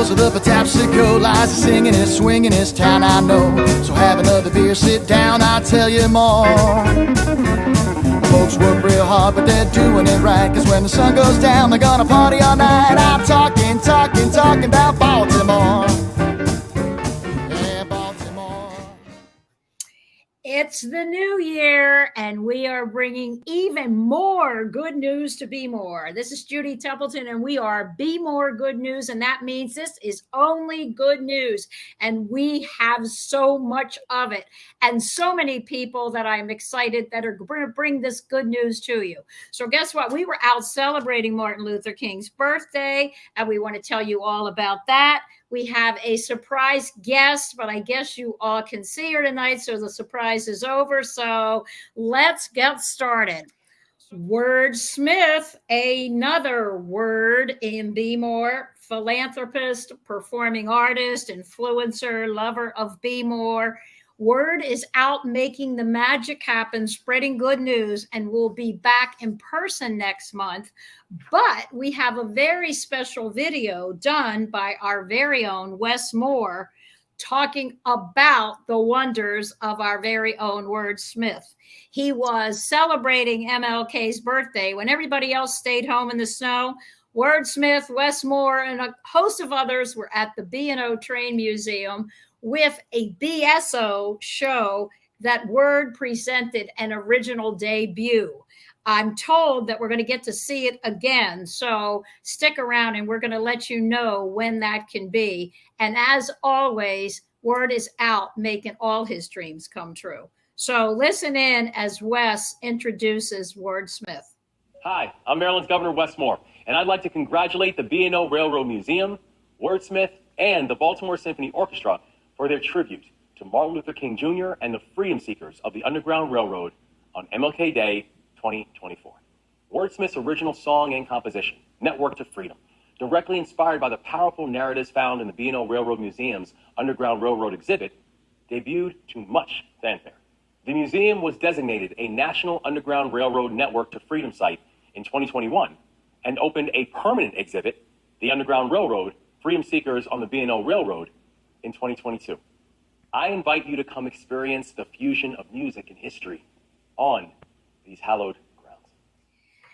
Because of the Patapsco lies singing and swinging his town, I know. So have another beer, sit down, I'll tell you more. Folks work real hard, but they're doing it right. Cause when the sun goes down, they're gonna party all night. I'm talking about Baltimore. Yeah, Baltimore. It's the new year, and we are bringing even more good news to Be More. This is Judy Templeton, and we are Be More Good News, and that means this is only good news, and we have so much of it, and so many people that I'm excited that are going to bring this good news to you. So guess what? We were out celebrating Martin Luther King's birthday, and we want to tell you all about that. We have a surprise guest, but I guess you all can see her tonight, so the surprise is over. So let's get started. Wordsmith, another word in Be More, philanthropist, performing artist, influencer, lover of Be More. Word is out making the magic happen, spreading good news, and we'll be back in person next month. But we have a very special video done by our very own Wes Moore talking about the wonders of our very own Wordsmith. He was celebrating MLK's birthday when everybody else stayed home in the snow. Wordsmith, Wes Moore, and a host of others were at the B&O Train Museum with a BSO show that Word presented an original debut. I'm told that we're going to get to see it again. So stick around and we're going to let you know when that can be. And as always, Word is out making all his dreams come true. So listen in as Wes introduces Wordsmith. Hi, I'm Maryland's Governor Wes Moore, and I'd like to congratulate the B&O Railroad Museum, Wordsmith, and the Baltimore Symphony Orchestra for their tribute to Martin Luther King Jr. and the freedom seekers of the Underground Railroad on MLK Day 2024. Wordsmith's original song and composition, Network to Freedom, directly inspired by the powerful narratives found in the B&O Railroad Museum's Underground Railroad exhibit, debuted to much fanfare. The museum was designated a National Underground Railroad Network to Freedom site in 2021 and opened a permanent exhibit, the Underground Railroad, Freedom Seekers on the B&O Railroad, in 2022. I invite you to come experience the fusion of music and history on these hallowed grounds.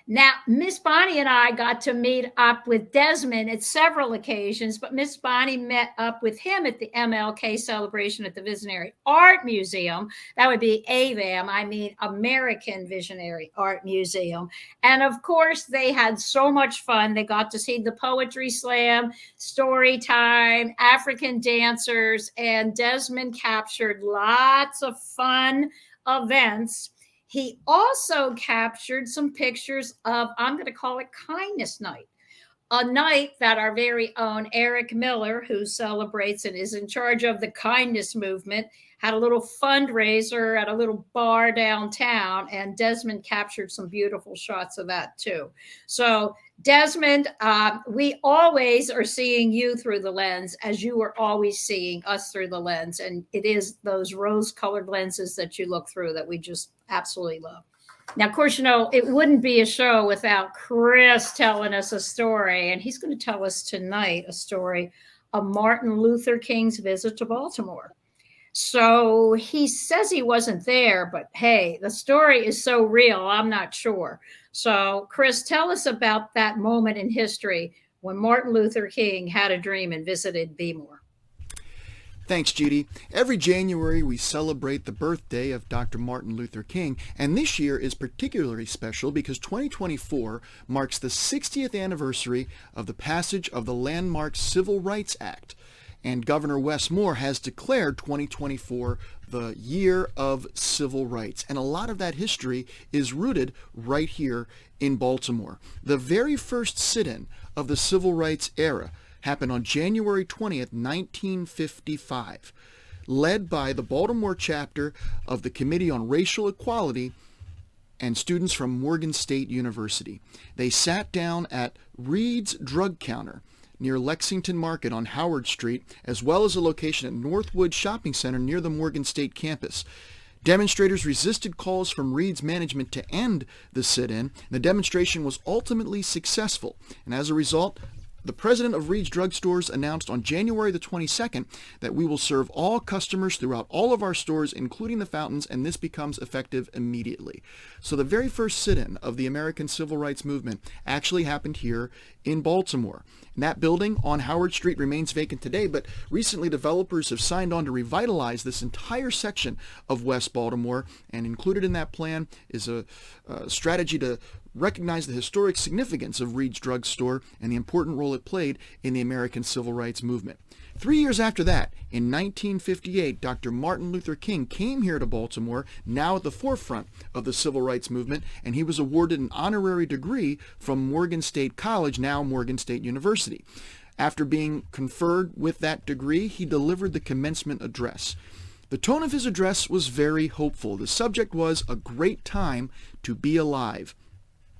Now, Miss Bonnie and I got to meet up with Desmond at several occasions, but Miss Bonnie met up with him at the MLK celebration at the Visionary Art Museum. That would be AVAM, I mean American Visionary Art Museum. And of course, they had so much fun. They got to see the poetry slam, story time, African dancers, and Desmond captured lots of fun events. He also captured some pictures of, I'm going to call it Kindness Night, a night that our very own Eric Miller, who celebrates and is in charge of the kindness movement, had a little fundraiser at a little bar downtown, and Desmond captured some beautiful shots of that too. So Desmond, we always are seeing you through the lens as you are always seeing us through the lens. And it is those rose-colored lenses that you look through that we just absolutely love. Now, of course, you know, it wouldn't be a show without Chris telling us a story. And he's going to tell us tonight a story of Martin Luther King's visit to Baltimore. So he says he wasn't there, but hey, the story is so real, I'm not sure. So Chris, tell us about that moment in history when Martin Luther King had a dream and visited Be More. Thanks, Judy. Every January we celebrate the birthday of Dr. Martin Luther King, and this year is particularly special because 2024 marks the 60th anniversary of the passage of the landmark Civil Rights Act. And Governor Wes Moore has declared 2024 the year of civil rights. And a lot of that history is rooted right here in Baltimore. The very first sit-in of the civil rights era happened on January 20th, 1955, led by the Baltimore chapter of the Committee on Racial Equality and students from Morgan State University. They sat down at Reed's Drug Counter near Lexington Market on Howard Street, as well as a location at Northwood Shopping Center near the Morgan State campus. Demonstrators resisted calls from Reed's management to end the sit-in. The demonstration was ultimately successful, and as a result, the president of Reed's Drug Stores announced on January the 22nd that we will serve all customers throughout all of our stores, including the fountains, and this becomes effective immediately. So the very first sit-in of the American Civil Rights Movement actually happened here in Baltimore. And that building on Howard Street remains vacant today, but recently developers have signed on to revitalize this entire section of West Baltimore, and included in that plan is a strategy to recognize the historic significance of Reed's Drug Store and the important role it played in the American Civil Rights Movement. 3 years after that, in 1958, Dr. Martin Luther King came here to Baltimore, now at the forefront of the Civil Rights Movement, and he was awarded an honorary degree from Morgan State College, now Morgan State University. After being conferred with that degree, he delivered the commencement address. The tone of his address was very hopeful. The subject was a great time to be alive.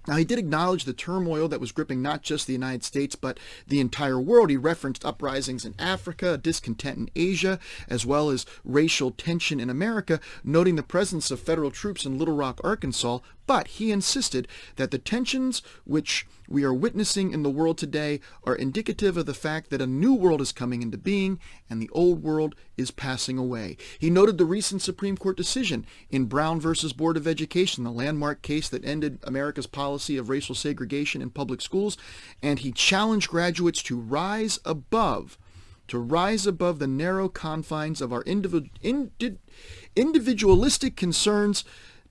Now, he did acknowledge the turmoil that was gripping not just the United States, but the entire world. He referenced uprisings in Africa, discontent in Asia, as well as racial tension in America, noting the presence of federal troops in Little Rock, Arkansas. But he insisted that the tensions which we are witnessing in the world today are indicative of the fact that a new world is coming into being and the old world is passing away. He noted the recent Supreme Court decision in Brown versus Board of Education, the landmark case that ended America's policy of racial segregation in public schools, and he challenged graduates to rise above the narrow confines of our individualistic concerns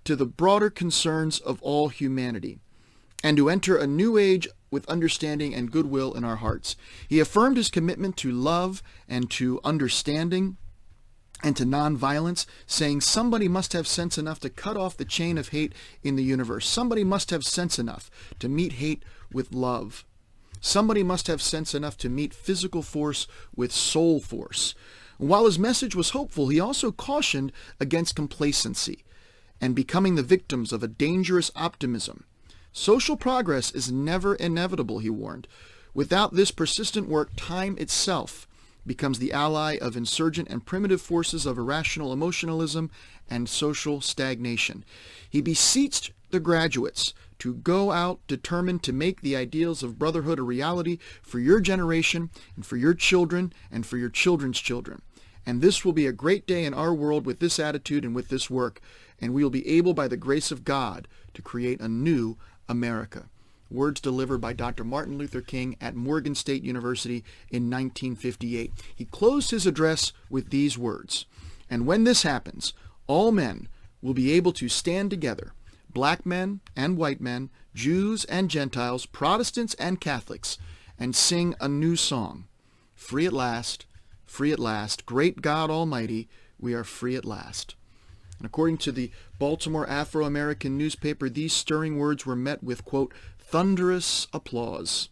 to the broader concerns of all humanity, and to enter a new age with understanding and goodwill in our hearts. He affirmed his commitment to love and to understanding and to nonviolence, saying somebody must have sense enough to cut off the chain of hate in the universe. Somebody must have sense enough to meet hate with love. Somebody must have sense enough to meet physical force with soul force. While his message was hopeful, he also cautioned against complacency and becoming the victims of a dangerous optimism. Social progress is never inevitable, he warned. Without this persistent work, time itself becomes the ally of insurgent and primitive forces of irrational emotionalism and social stagnation. He beseeched the graduates to go out determined to make the ideals of brotherhood a reality for your generation and for your children and for your children's children. And this will be a great day in our world with this attitude and with this work, and we will be able, by the grace of God, to create a new America. Words delivered by Dr. Martin Luther King at Morgan State University in 1958. He closed his address with these words, "And when this happens, all men will be able to stand together, black men and white men, Jews and Gentiles, Protestants and Catholics, and sing a new song. Free at last, great God Almighty, we are free at last." And according to the Baltimore Afro-American newspaper, these stirring words were met with, quote, thunderous applause.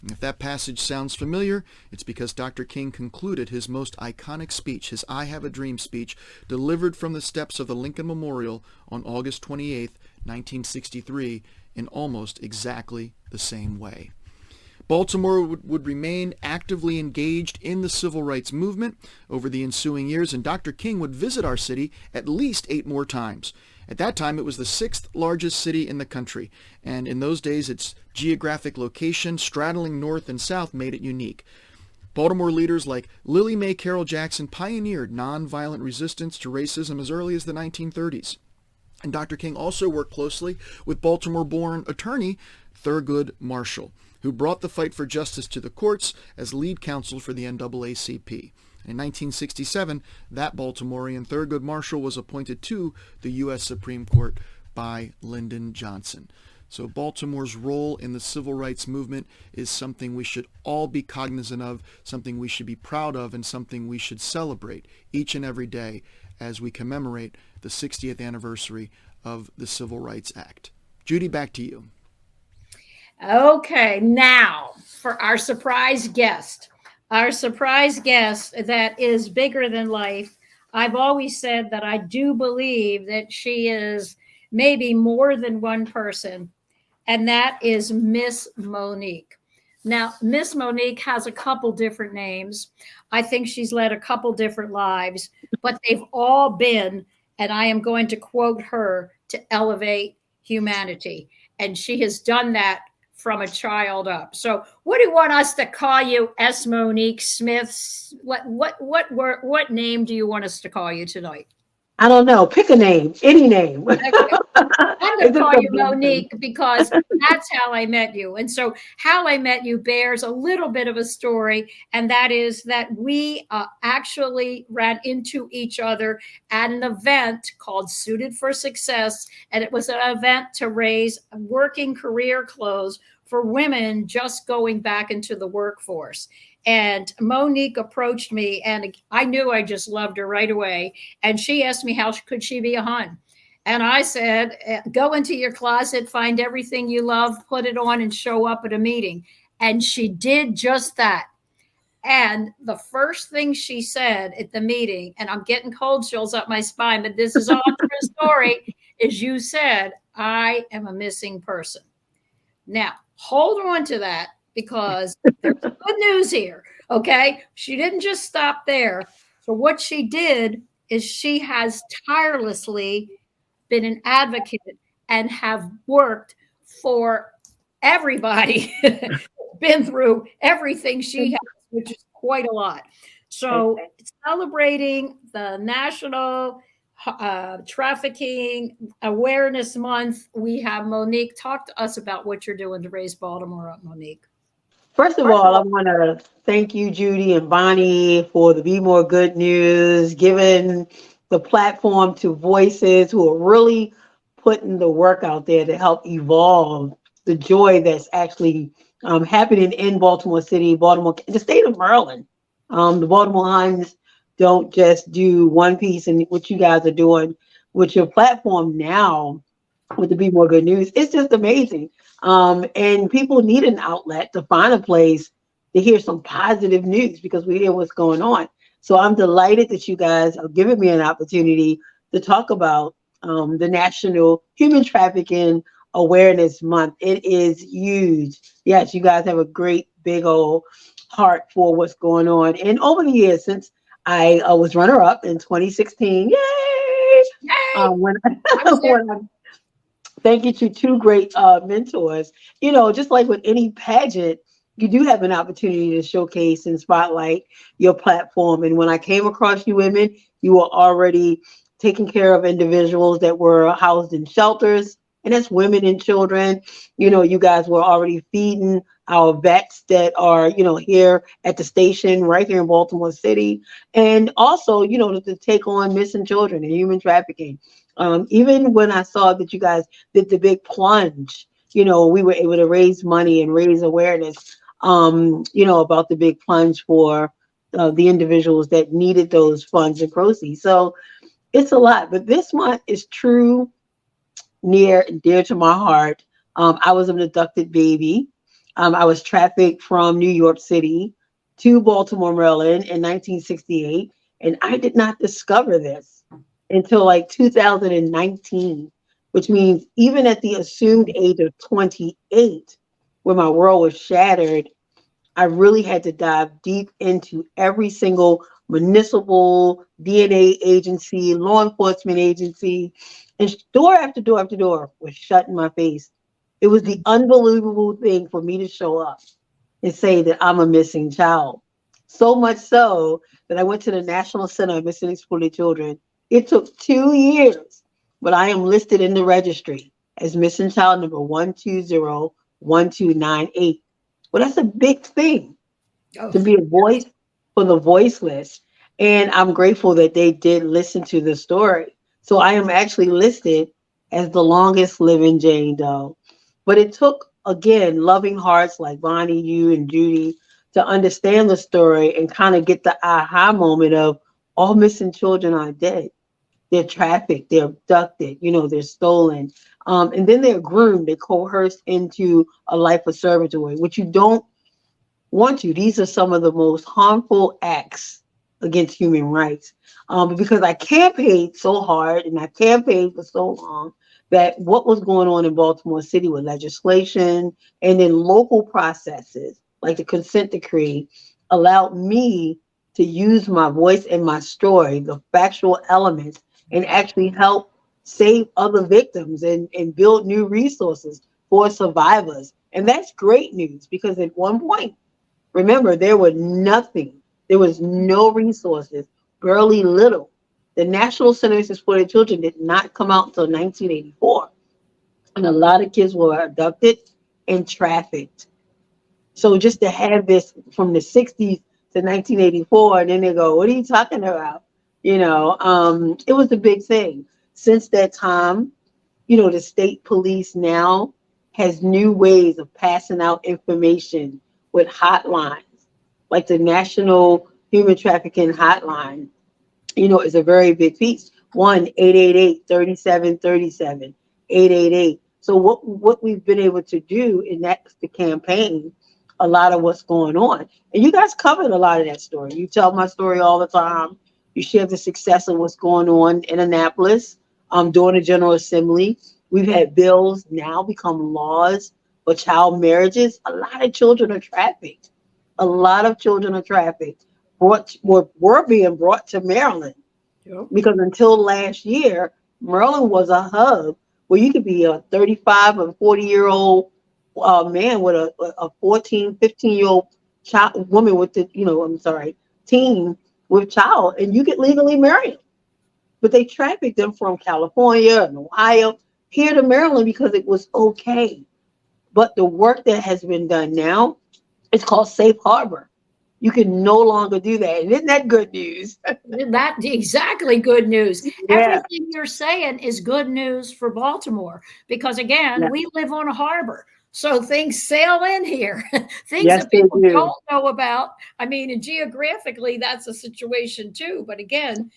And if that passage sounds familiar, it's because Dr. King concluded his most iconic speech, his I Have a Dream speech, delivered from the steps of the Lincoln Memorial on August 28, 1963, in almost exactly the same way. Baltimore would remain actively engaged in the civil rights movement over the ensuing years, and Dr. King would visit our city at least 8 more times. At that time, it was the 6th largest city in the country, and in those days, its geographic location, straddling north and south, made it unique. Baltimore leaders like Lily Mae Carroll Jackson pioneered nonviolent resistance to racism as early as the 1930s. And Dr. King also worked closely with Baltimore-born attorney Thurgood Marshall, who brought the fight for justice to the courts as lead counsel for the NAACP. In 1967, that Baltimorean, Thurgood Marshall, was appointed to the U.S. Supreme Court by Lyndon Johnson. So Baltimore's role in the civil rights movement is something we should all be cognizant of, something we should be proud of, and something we should celebrate each and every day as we commemorate the 60th anniversary of the Civil Rights Act. Judy, back to you. Okay, now for our surprise guest. Our surprise guest that is bigger than life. I've always said that I do believe that she is maybe more than one person, and that is Miss Monique. Now, Miss Monique has a couple different names. I think she's led a couple different lives, but they've all been, and I am going to quote her, to elevate humanity. And she has done that from a child up. So what do you want us to call you, S. Monique Smith? What name do you want us to call you tonight? I don't know. Pick a name, any name. Okay. I'm going to call you Monique because that's how I met you. And so how I met you bears a little bit of a story. And that is that we actually ran into each other at an event called Suited for Success. And it was an event to raise working career clothes for women just going back into the workforce. And Monique approached me, and I knew I just loved her right away. And she asked me how could she be a hun. And I said, go into your closet, find everything you love, put it on, and show up at a meeting. And she did just that. And the first thing she said at the meeting, and I'm getting cold chills up my spine, but this is all true story, is you said, I am a missing person. Now, hold on to that, because there's good news here, okay? She didn't just stop there. So what she did is she has tirelessly been an advocate and have worked for everybody, been through everything she has, which is quite a lot. So celebrating the National Trafficking Awareness Month, we have Monique. Talk to us about what you're doing to raise Baltimore up, Monique. First of all, I want to thank you, Judy and Bonnie, for the Be More Good News, giving the platform to voices who are really putting the work out there to help evolve the joy that's actually happening in Baltimore City, Baltimore, the state of Maryland. The Baltimore Huns don't just do one piece, and what you guys are doing with your platform now with the Be More Good News, it's just amazing. And people need an outlet to find a place to hear some positive news, because we hear what's going on. So I'm delighted that you guys are giving me an opportunity to talk about the National Human Trafficking Awareness Month. It is huge. Yes, you guys have a great big old heart for what's going on. And over the years, since I was runner-up in 2016, yay! Thank you to two great mentors. You know, just like with any pageant, you do have an opportunity to showcase and spotlight your platform. And when I came across you women, you were already taking care of individuals that were housed in shelters, and that's women and children. You know, you guys were already feeding our vets that are, you know, here at the station right here in Baltimore City. And also, you know, to take on missing children and human trafficking. Even when I saw that you guys did the big plunge, you know, we were able to raise money and raise awareness, you know, about the big plunge for the individuals that needed those funds and proceeds. So it's a lot, but this month is true, near and dear to my heart. I was an abducted baby. I was trafficked from New York City to Baltimore, Maryland in 1968. And I did not discover this until like 2019, which means even at the assumed age of 28, when my world was shattered, I really had to dive deep into every single municipal, DNA agency, law enforcement agency, and door after door after door was shut in my face. It was the unbelievable thing for me to show up and say that I'm a missing child. So much so that I went to the National Center of Missing and Exploited Children. It took 2 years, but I am listed in the registry as missing child number 1201298. Well, that's a big thing to be a voice for the voiceless. And I'm grateful that they did listen to the story. So I am actually listed as the longest living Jane Doe. But it took, again, loving hearts like Bonnie, you, and Judy to understand the story and kind of get the aha moment of all missing children are dead. They're trafficked, they're abducted, you know, they're stolen. And then they're groomed, they're coerced into a life of servitude, which you don't want to. These are some of the most harmful acts against human rights. But because I campaigned so hard and I campaigned for so long, that what was going on in Baltimore City with legislation and then local processes like the consent decree allowed me to use my voice and my story, the factual elements, and actually help save other victims and build new resources for survivors And that's great news because at one point, remember, there was nothing. There was no resources, barely little. The National Center for Exploited Children did not come out until 1984. And a lot of kids were abducted and trafficked. So just to have this from the 60s to 1984, and then they go, what are you talking about? It was a big thing. Since that time, the state police now has new ways of passing out information with hotlines, like the National Human Trafficking Hotline, is a very big piece. 1-888-3737, 888. So what we've been able to do in the campaign, a lot of what's going on. And you guys covered a lot of that story. You tell my story all the time. You share the success of what's going on in Annapolis during the General Assembly. We've had bills now become laws for child marriages. A lot of children are trafficked. A lot of children are trafficked. Were being brought to Maryland. Yep. Because until last year, Maryland was a hub where you could be a 35 or 40-year-old man with a 14, 15-year-old child, woman with teen with child, and you could legally marry them. But they trafficked them from California and Ohio here to Maryland because it was okay. But the work that has been done now, it's called Safe Harbor. You can no longer do that. And isn't that good news? That's exactly good news. Yeah. Everything you're saying is good news for Baltimore because, again, we live on a harbor. So things sail in here, things that people don't know about. I mean, and geographically, that's a situation too. But again,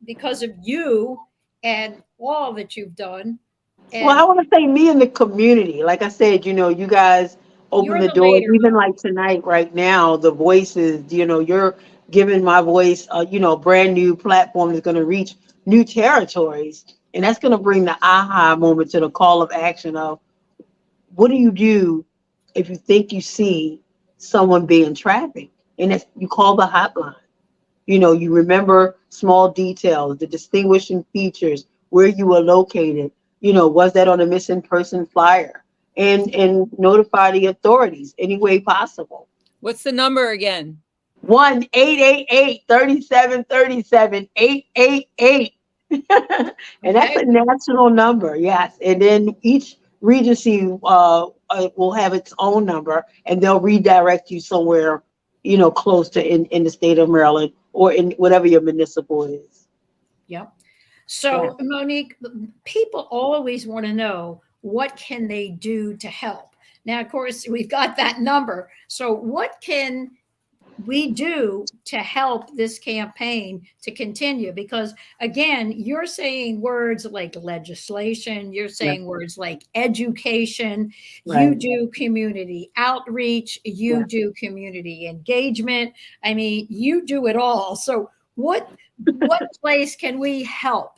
because of you and all that you've done. Well, I want to say me and the community. Like I said, you guys open the door. Even like tonight, right now, the voices, you're giving my voice, a brand new platform that's going to reach new territories. And that's going to bring the aha moment to the call of action of, what do you do if you think you see someone being trafficked? And you call the hotline. You remember small details, the distinguishing features, where you were located. Was that on a missing person flyer? And notify the authorities any way possible. What's the number again? 1-888-3737, 888. And that's a national number, yes. And then each Regency will have its own number, and they'll redirect you somewhere, close to in the state of Maryland or in whatever your municipal is. Yep. So, Monique, people always want to know, what can they do to help? Now, of course, we've got that number. So what can we do to help this campaign to continue? Because again, you're saying words like legislation, you're saying words like education, you do community outreach, you do community engagement. I mean, you do it all. So what place can we help?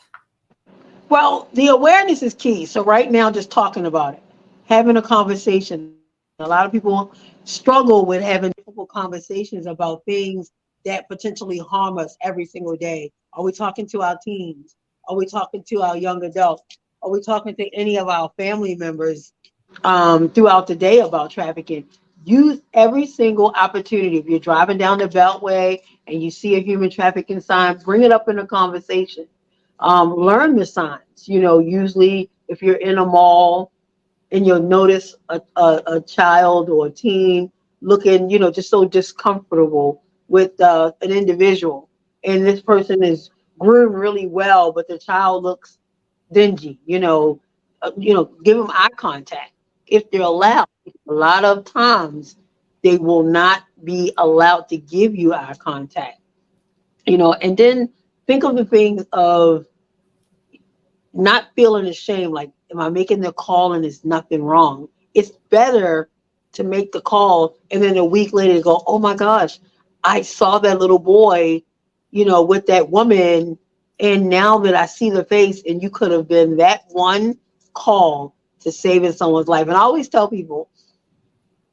Well, the awareness is key. So right now, just talking about it, having a conversation. A lot of people struggle with having difficult conversations about things that potentially harm us every single day. Are we talking to our teens? Are we talking to our young adults? Are we talking to any of our family members throughout the day about trafficking? Use every single opportunity. If you're driving down the Beltway and you see a human trafficking sign, bring it up in a conversation. Learn the signs. Usually if you're in a mall and you'll notice a child or a teen looking, just so discomfortable with an individual, and this person is groomed really well, but the child looks dingy, give them eye contact if they're allowed. A lot of times they will not be allowed to give you eye contact, and then think of the things of not feeling ashamed, like, am I making the call and there's nothing wrong? It's better to make the call and then a week later go, oh my gosh, I saw that little boy, with that woman, and now that I see the face, and you could have been that one call to saving someone's life. And I always tell people,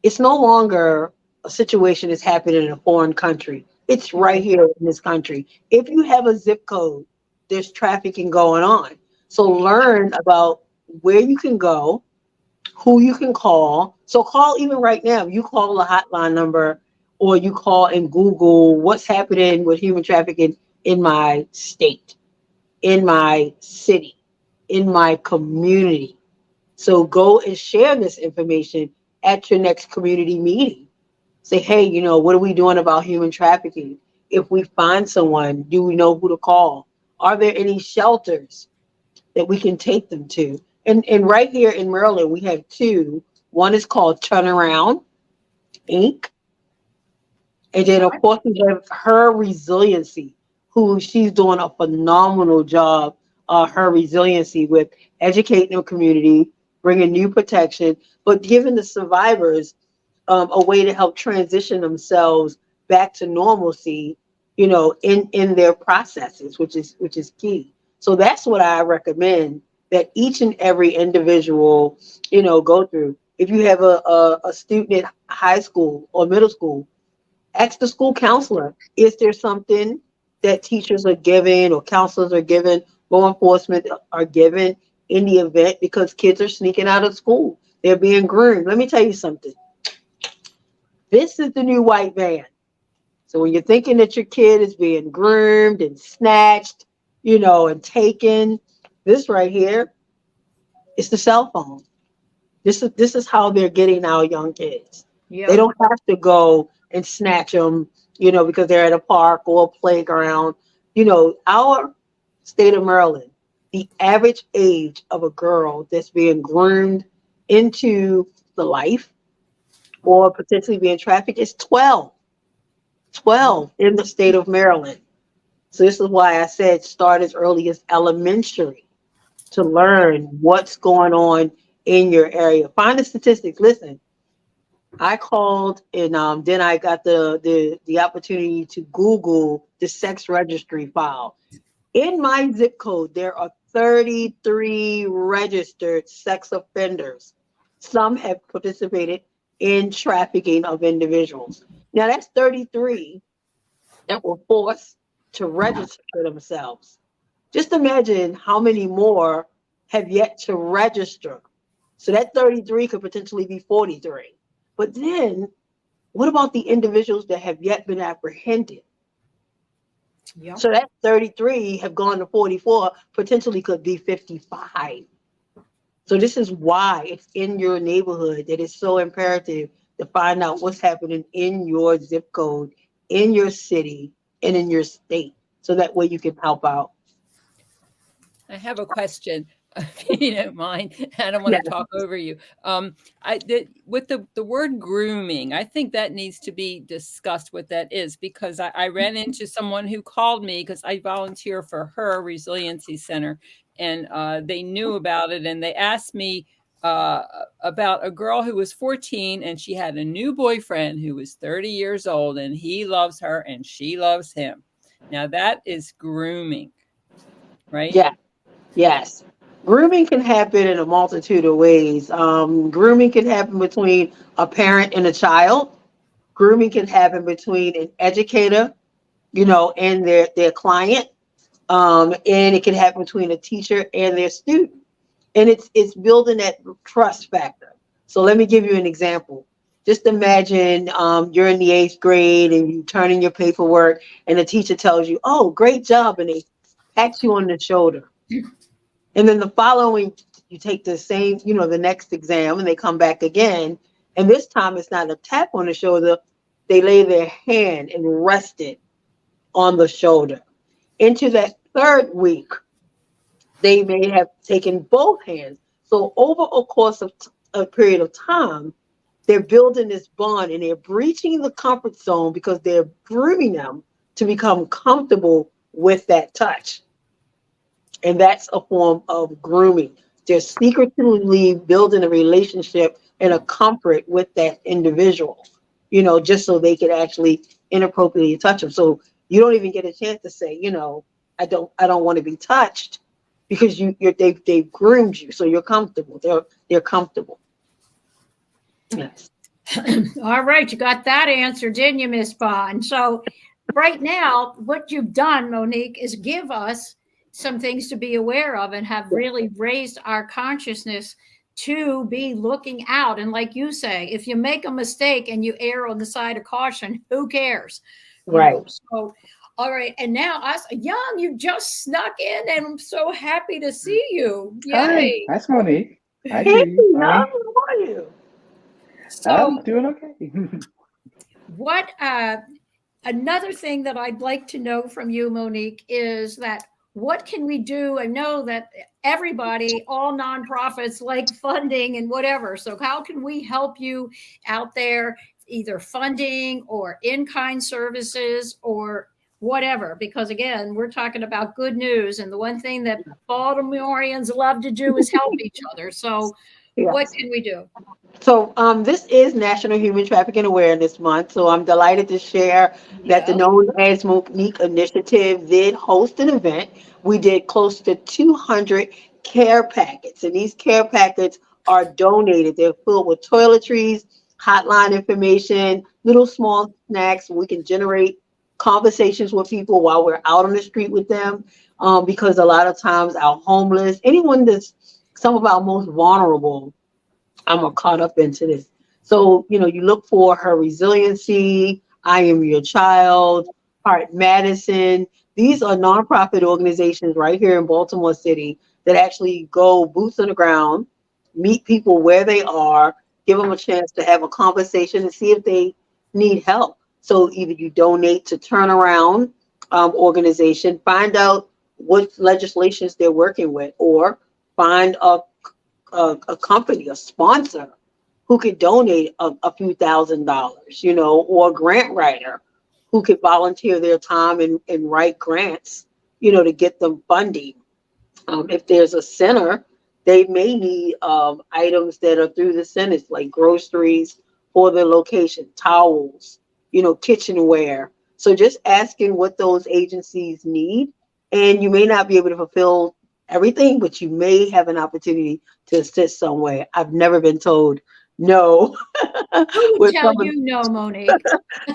it's no longer a situation that's happening in a foreign country. It's right here in this country. If you have a zip code, there's trafficking going on. So learn about where you can go who you can call. So call even right now. You call the hotline number or you call and Google what's happening with human trafficking in my state, in my city, in my community. So go and share this information at your next community meeting. Say, hey, what are we doing about human trafficking? If we find someone, do we know who to call? Are there any shelters that we can take them to? And right here in Maryland, we have two. One is called Turnaround Inc. And then, of course, we have Her Resiliency, who she's doing a phenomenal job. Her resiliency with educating the community, bringing new protection, but giving the survivors a way to help transition themselves back to normalcy, in their processes, which is key. So that's what I recommend that each and every individual, go through. If you have a student at high school or middle school, ask the school counselor, is there something that teachers are given or counselors are given, law enforcement are given in the event, because kids are sneaking out of school. They're being groomed. Let me tell you something. This is the new white van. So when you're thinking that your kid is being groomed and snatched, and taken, this right here is the cell phone. This is how they're getting our young kids. Yeah. They don't have to go and snatch them, because they're at a park or a playground. Our state of Maryland, the average age of a girl that's being groomed into the life or potentially being trafficked is 12 in the state of Maryland. So this is why I said start as early as elementary to learn what's going on in your area. Find the statistics. Listen, I called and then I got the opportunity to Google the sex registry file. In my zip code, there are 33 registered sex offenders. Some have participated in trafficking of individuals. Now that's 33 that were forced to register themselves. Just imagine how many more have yet to register. So that 33 could potentially be 43. But then what about the individuals that have yet been apprehended? Yep. So that 33 have gone to 44, potentially could be 55. So this is why it's in your neighborhood that it's so imperative to find out what's happening in your zip code, in your city, and in your state. So that way you can help out. I have a question, if you don't mind. I don't want to talk over you. With the word grooming, I think that needs to be discussed what that is, because I ran into someone who called me because I volunteer for Her Resiliency Center, and they knew about it, and they asked me about a girl who was 14 and she had a new boyfriend who was 30 years old, and he loves her and she loves him. Now that is grooming, right? Yeah. Yes. Grooming can happen in a multitude of ways. Grooming can happen between a parent and a child. Grooming can happen between an educator, and their client. And it can happen between a teacher and their student. And it's building that trust factor. So let me give you an example. Just imagine you're in the 8th grade and you turn in your paperwork and the teacher tells you, oh, great job. And they pat you on the shoulder. And then the following, you take the same, the next exam, and they come back again. And this time it's not a tap on the shoulder. They lay their hand and rest it on the shoulder. Into that 3rd week, they may have taken both hands. So over a course of a period of time, they're building this bond and they're breaching the comfort zone because they're grooming them to become comfortable with that touch. And that's a form of grooming. They're secretly building a relationship and a comfort with that individual, just so they can actually inappropriately touch them. So you don't even get a chance to say, I don't want to be touched, because they've groomed you, so you're comfortable. They're comfortable. Yes. All right, you got that answer, didn't you, Miss Bond? So right now, what you've done, Monique, is give us some things to be aware of and have really raised our consciousness to be looking out. And like you say, if you make a mistake and you err on the side of caution, who cares? Right. So, all right. And now, us, Young, you just snuck in, and I'm so happy to see you. Hi, Yay. that's Monique. Hi, Hey, Judy. Young, Bonnie. how are you? So, I'm doing okay. what another thing that I'd like to know from you, Monique, is that what can we do? I know that everybody, all nonprofits like funding and whatever. So how can we help you out there, either funding or in-kind services or whatever? Because again, we're talking about good news. And the one thing that Baltimoreans love to do is help each other. So Yeah. what can we do? So this is National Human Trafficking Awareness Month. So I'm delighted to share that the Yes. Known as Monique Initiative did host an event. We did close to 200 care packets, and these care packets are donated. They're filled with toiletries, hotline information, little small snacks. We can generate conversations with people while we're out on the street with them, because a lot of times our homeless, anyone that's some of our most vulnerable, I'm caught up into this. So, you look for her resiliency, I Am Your Child, Heart Madison. These are nonprofit organizations right here in Baltimore City that actually go boots on the ground, meet people where they are, give them a chance to have a conversation and see if they need help. So either you donate to Turnaround organization, find out what legislations they're working with, or find a company, a sponsor who could donate a few $1,000s, or a grant writer who could volunteer their time and write grants, to get them funding. If there's a center, they may need items that are through the centers, like groceries for the location, towels, kitchenware. So just asking what those agencies need, and you may not be able to fulfill everything, but you may have an opportunity to assist some way. I've never been told no Who would with tell some of you no, Monique?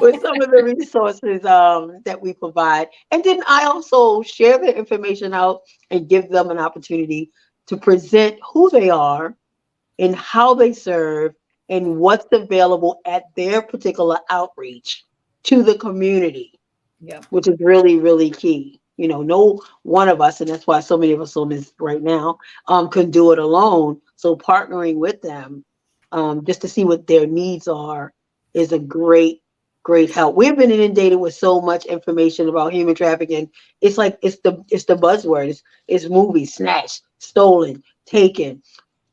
with some of the resources that we provide. And then I also share the information out and give them an opportunity to present who they are and how they serve and what's available at their particular outreach to the community, Yeah. which is really, really key. No one of us, and that's why so many of us on this right now, can do it alone. So partnering with them, just to see what their needs are, is a great, great help. We've been inundated with so much information about human trafficking. It's like it's the buzzword. It's movies, snatched, stolen, taken.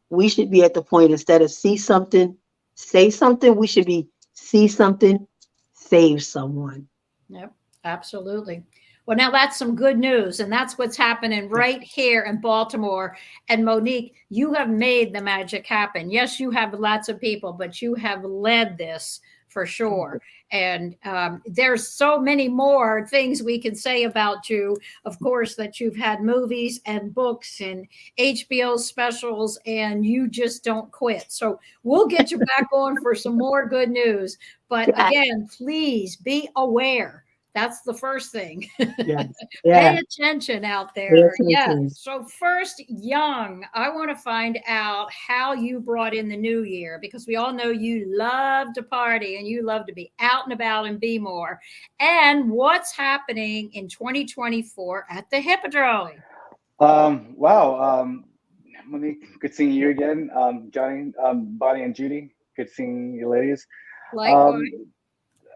We should be at the point, instead of see something, say something. We should be see something, save someone. Yep, absolutely. Well, now that's some good news, and that's what's happening right here in Baltimore. And Monique, you have made the magic happen. Yes, you have lots of people, but you have led this for sure. And there's so many more things we can say about you. Of course, that you've had movies and books and HBO specials, and you just don't quit. So we'll get you back on for some more good news. But again, please be aware. That's the first thing. Yes. Pay Yeah. attention out Pay there. Yes. attention. So first, Young, I want to find out how you brought in the new year, because we all know you love to party and you love to be out and about and be more. And what's happening in 2024 at the Hippodrome? Wow. Monique, good seeing you again. Johnny, Bonnie, and Judy, good seeing you ladies. Likewise.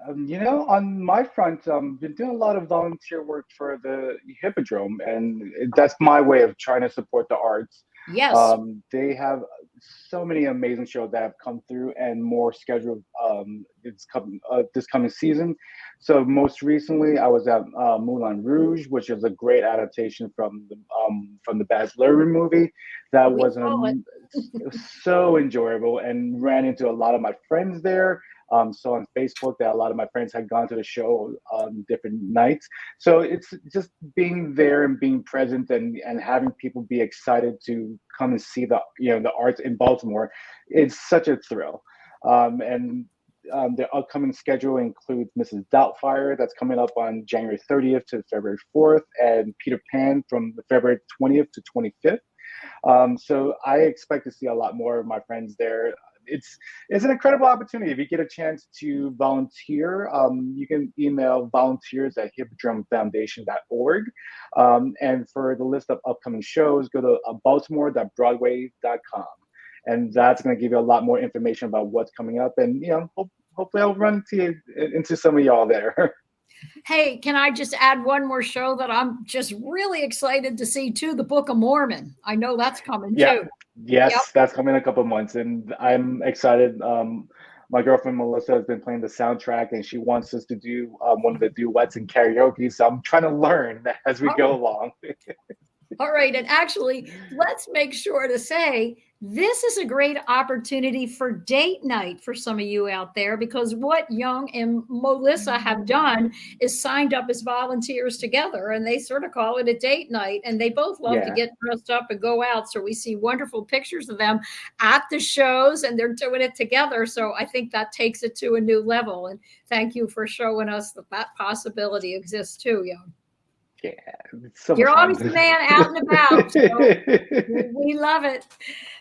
Um, on my front, been doing a lot of volunteer work for the Hippodrome, and that's my way of trying to support the arts. Yes. They have so many amazing shows that have come through, and more scheduled this coming season. So most recently, I was at Moulin Rouge, which is a great adaptation from the Baz Luhrmann movie. That We was saw it. it was so enjoyable, and ran into a lot of my friends there. Saw on Facebook that a lot of my friends had gone to the show on different nights. So it's just being there and being present, and having people be excited to come and see the arts in Baltimore. It's such a thrill. And The upcoming schedule includes Mrs. Doubtfire, that's coming up on January 30th to February 4th, and Peter Pan from February 20th to 25th. So I expect to see a lot more of my friends there. It's an incredible opportunity. If you get a chance to volunteer, you can email volunteers@hippodromefoundation.org. And for the list of upcoming shows, go to baltimore.broadway.com. And that's going to give you a lot more information about what's coming up. And, hopefully I'll run into some of y'all there. Hey, can I just add one more show that I'm just really excited to see too? The Book of Mormon. I know that's coming too. Yes, Yep. that's coming in a couple of months, and I'm excited. My girlfriend Melissa has been playing the soundtrack, and she wants us to do one of the duets and karaoke. So I'm trying to learn as we go along. All right. And actually, let's make sure to say this is a great opportunity for date night for some of you out there, because what Young and Melissa have done is signed up as volunteers together, and they sort of call it a date night. And they both love to get dressed up and go out. So we see wonderful pictures of them at the shows, and they're doing it together. So I think that takes it to a new level. And thank you for showing us that possibility exists too, Young. Yeah, so you're always a man out and about. So we love it.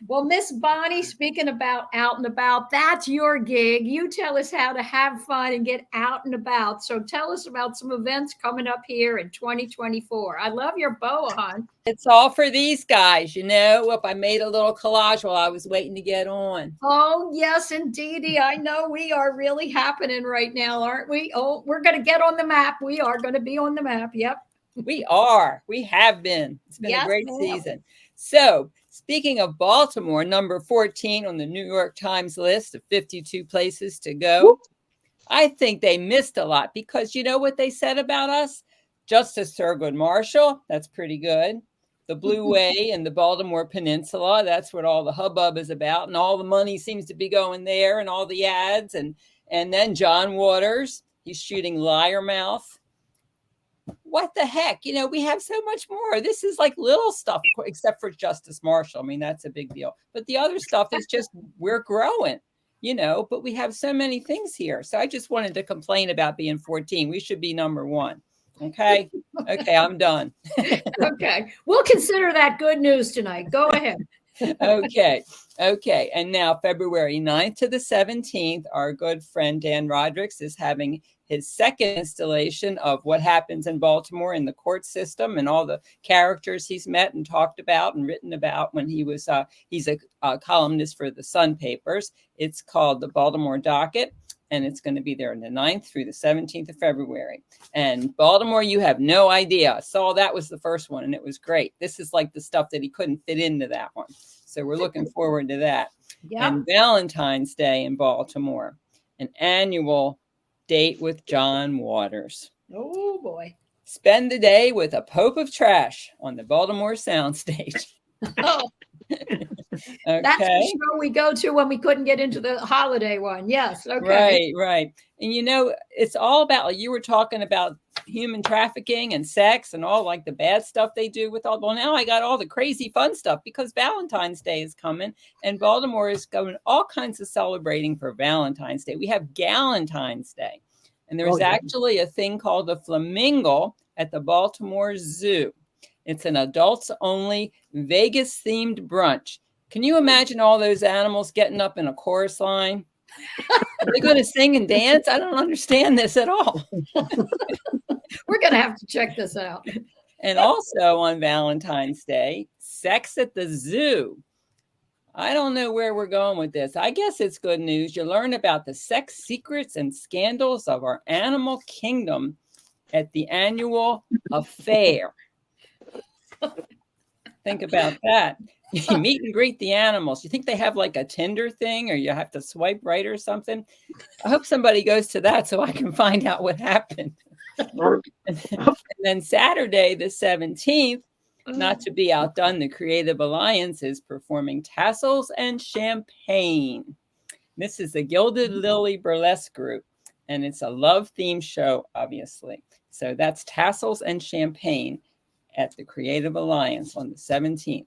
Well, Miss Bonnie, speaking about out and about, that's your gig. You tell us how to have fun and get out and about. So tell us about some events coming up here in 2024. I love your boa, hon. It's all for these guys, If I made a little collage while I was waiting to get on. Oh, yes, indeedy. I know we are really happening right now, aren't we? Oh, we're going to get on the map. We are going to be on the map. Yep. We are. We have been. It's been a great season. So, speaking of Baltimore, number 14 on the New York Times list of 52 places to go. I think they missed a lot because you know what they said about us? Justice Thurgood Marshall, that's pretty good. The Blue Way and the Baltimore Peninsula, that's what all the hubbub is about. And all the money seems to be going there and all the ads. And then John Waters, he's shooting Liarmouth. What the heck? We have so much more. This is like little stuff, except for Justice Marshall. I mean, that's a big deal. But the other stuff is just, we're growing, but we have so many things here. So I just wanted to complain about being 14. We should be number 1. Okay. Okay. I'm done. Okay. We'll consider that good news tonight. Go ahead. Okay. And now February 9th to the 17th, our good friend Dan Rodricks is having his second installation of What Happens in Baltimore in the Court System and all the characters he's met and talked about and written about when he was, he's a columnist for the Sun papers. It's called the Baltimore Docket, and it's going to be there on the 9th through the 17th of February. And Baltimore, you have no idea. I saw that was the first one, and it was great. This is like the stuff that he couldn't fit into that one. So we're looking forward to that. Yeah. And Valentine's Day in Baltimore, an annual date with John Waters. Oh, boy. Spend the day with a Pope of Trash on the Baltimore Soundstage. Oh. Okay. That's the show we go to when we couldn't get into the holiday one. Yes. Okay. Right. And it's all about, you were talking about human trafficking and sex and all like the bad stuff they do with all. Well, now I got all the crazy fun stuff because Valentine's Day is coming and Baltimore is going all kinds of celebrating for Valentine's Day. We have Galentine's Day, and there's actually a thing called the Flamingo at the Baltimore Zoo. It's an adults only Vegas themed brunch. Can you imagine all those animals getting up in a chorus line? Are they going to sing and dance? I don't understand this at all. We're going to have to check this out. And also on Valentine's Day, sex at the zoo. I don't know where we're going with this. I guess it's good news. You learn about the sex secrets and scandals of our animal kingdom at the annual affair. Think about that. You meet and greet the animals. You think they have like a Tinder thing or you have to swipe right or something? I hope somebody goes to that so I can find out what happened. And then Saturday, the 17th, not to be outdone, the Creative Alliance is performing Tassels and Champagne. This is the Gilded Lily Burlesque Group, and it's a love-themed show, obviously. So that's Tassels and Champagne at the Creative Alliance on the 17th.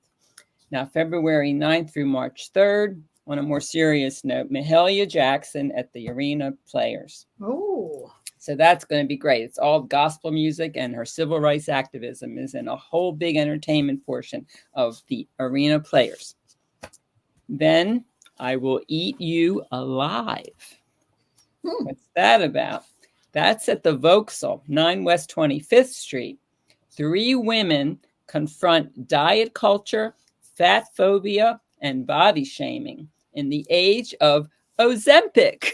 Now, February 9th through March 3rd, on a more serious note, Mahalia Jackson at the Arena Players. Oh. So that's going to be great. It's all gospel music, and her civil rights activism is in a whole big entertainment portion of the Arena Players. Then I Will Eat You Alive. What's that about? That's at the Vauxhall, 9 West 25th Street. 3 women confront diet culture, fat phobia, and body shaming in the age of Ozempic.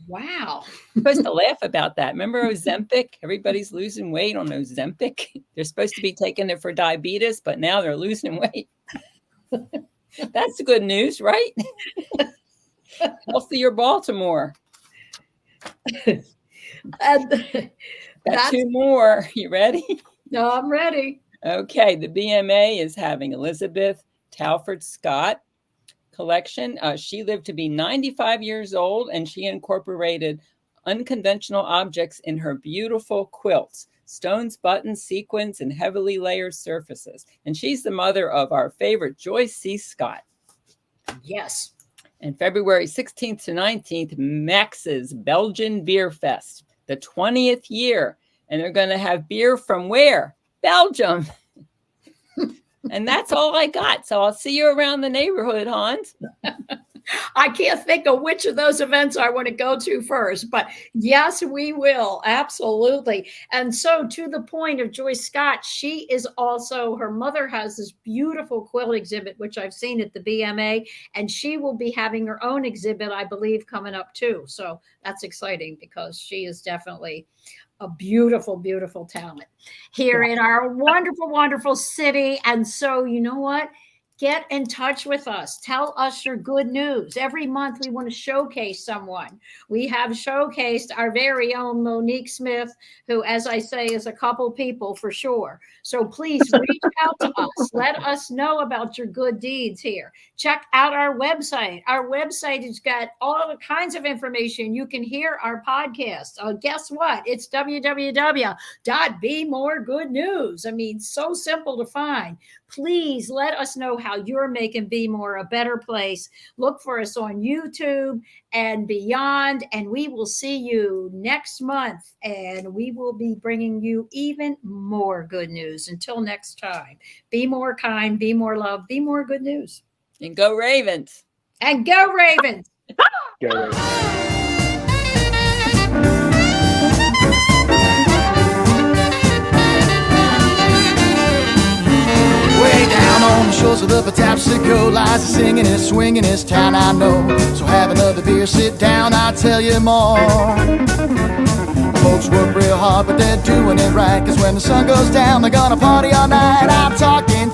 Wow. I'm supposed to laugh about that. Remember Ozempic? Everybody's losing weight on Ozempic. They're supposed to be taking it for diabetes, but now they're losing weight. That's good news, right? Healthier Baltimore. And Got 2 more. You ready? No, I'm ready. Okay. The BMA is having Elizabeth Talford Scott collection. She lived to be 95 years old, and she incorporated unconventional objects in her beautiful quilts, stones, buttons, sequins, and heavily layered surfaces. And she's the mother of our favorite Joyce C. Scott. Yes. And February 16th to 19th, Max's Belgian Beer Fest, the 20th year. And they're going to have beer from where? Belgium. And that's all I got. So I'll see you around the neighborhood, Hans. I can't think of which of those events I want to go to first, but yes, we will. Absolutely. And so to the point of Joyce Scott, she is also, her mother has this beautiful quilt exhibit, which I've seen at the BMA, and she will be having her own exhibit, I believe, coming up too. So that's exciting because she is definitely a beautiful, beautiful talent here in our wonderful, wonderful city. And so, you know what? Get in touch with us. Tell us your good news. Every month we want to showcase someone. We have showcased our very own Monique Smith, who, as I say, is a couple people for sure. So please reach out to us. Let us know about your good deeds here. Check out our website. Our website has got all the kinds of information. You can hear our podcast. Guess what? It's www.bemoregoodnews. I mean, so simple to find. Please let us know how you're making Be More a better place. Look for us on YouTube and beyond, and we will see you next month, and we will be bringing you even more good news. Until next time, be more kind, be more love, be more good news. And go Ravens. And go Ravens. Go Ravens. Way down on the shores of the Patapsco lies a singing and swinging this town I know. So have another beer, sit down, I'll tell you more. Folks work real hard, but they're doing it right, 'cause when the sun goes down, they're gonna party all night. I'm talking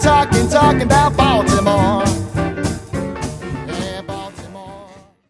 about